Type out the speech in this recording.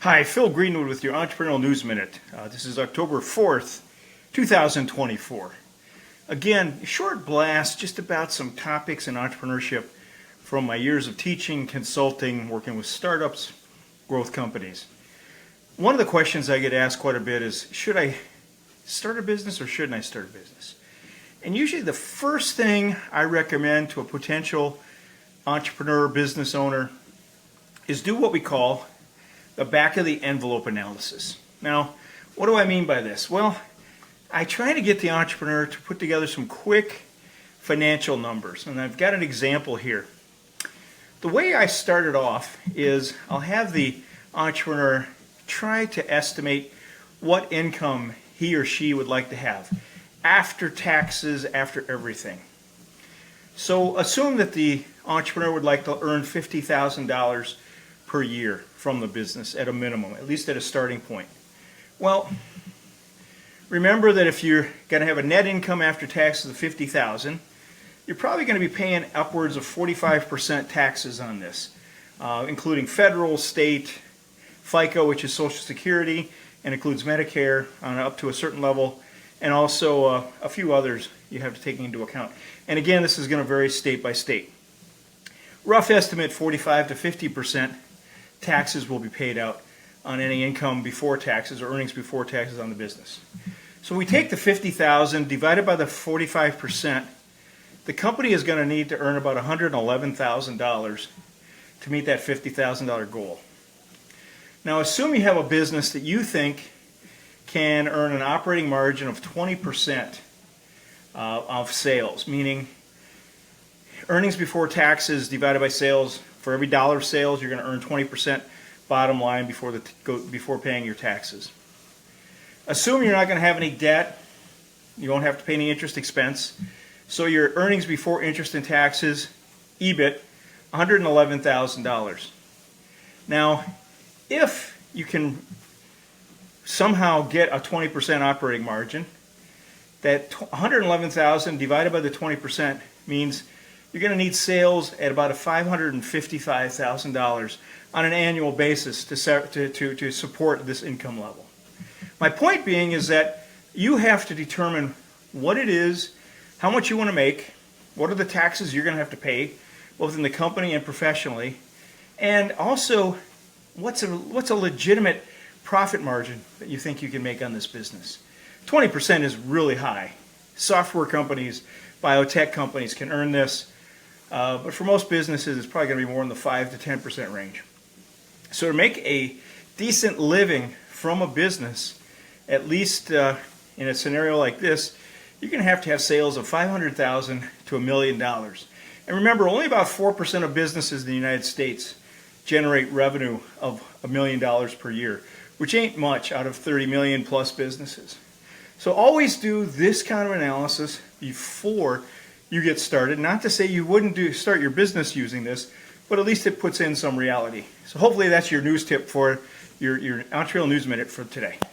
Hi, Phil Greenwood with your Entrepreneurial News Minute. This is October 4th, 2024. Again, short blast just about some topics in entrepreneurship from my years of teaching, consulting, working with startups, growth companies. One of the questions I get asked quite a bit is, should I start a business or shouldn't I start a business? And usually the first thing I recommend to a potential entrepreneur, business owner, is do what we call the back of the envelope analysis. Now, what do I mean by this? Well, I try to get the entrepreneur to put together some quick financial numbers, and I've got an example here. The way I started off is I'll have the entrepreneur try to estimate what income he or she would like to have after taxes, after everything. So assume that the entrepreneur would like to earn $50,000 per year from the business at a minimum, at least at a starting point. Well, remember that if you're going to have a net income after taxes of $50,000, you're probably going to be paying upwards of 45% taxes on this, including federal, state, FICA, which is Social Security, and includes Medicare on up to a certain level, and also a few others you have to take into account. And again, this is going to vary state by state. Rough estimate, 45 to 50% taxes will be paid out on any income before taxes or earnings before taxes on the business. So we take the $50,000 divided by the 45%, the company is going to need to earn about $111,000 to meet that $50,000 goal. Now assume you have a business that you think can earn an operating margin of 20% of sales, meaning earnings before taxes divided by sales. For every dollar of sales, you're going to earn 20% bottom line before paying your taxes. Assume you're not going to have any debt. You won't have to pay any interest expense. So your earnings before interest and taxes, EBIT, $111,000. Now, if you can somehow get a 20% operating margin, that $111,000 divided by the 20% means you're going to need sales at about $555,000 on an annual basis to support this income level. My point being is that you have to determine what it is, how much you want to make, what are the taxes you're going to have to pay, both in the company and professionally, and also what's a legitimate profit margin that you think you can make on this business. 20% is really high. Software companies, biotech companies can earn this. But for most businesses, it's probably going to be more in the 5 to 10% range. So to make a decent living from a business, at least in a scenario like this, you're going to have sales of $500,000 to $1 million. And remember, only about 4% of businesses in the United States generate revenue of $1 million per year, which ain't much out of 30 million plus businesses. So always do this kind of analysis before you get started. Not to say you wouldn't start your business using this, but at least it puts in some reality. So hopefully that's your news tip for your Entrepreneurial News Minute for today.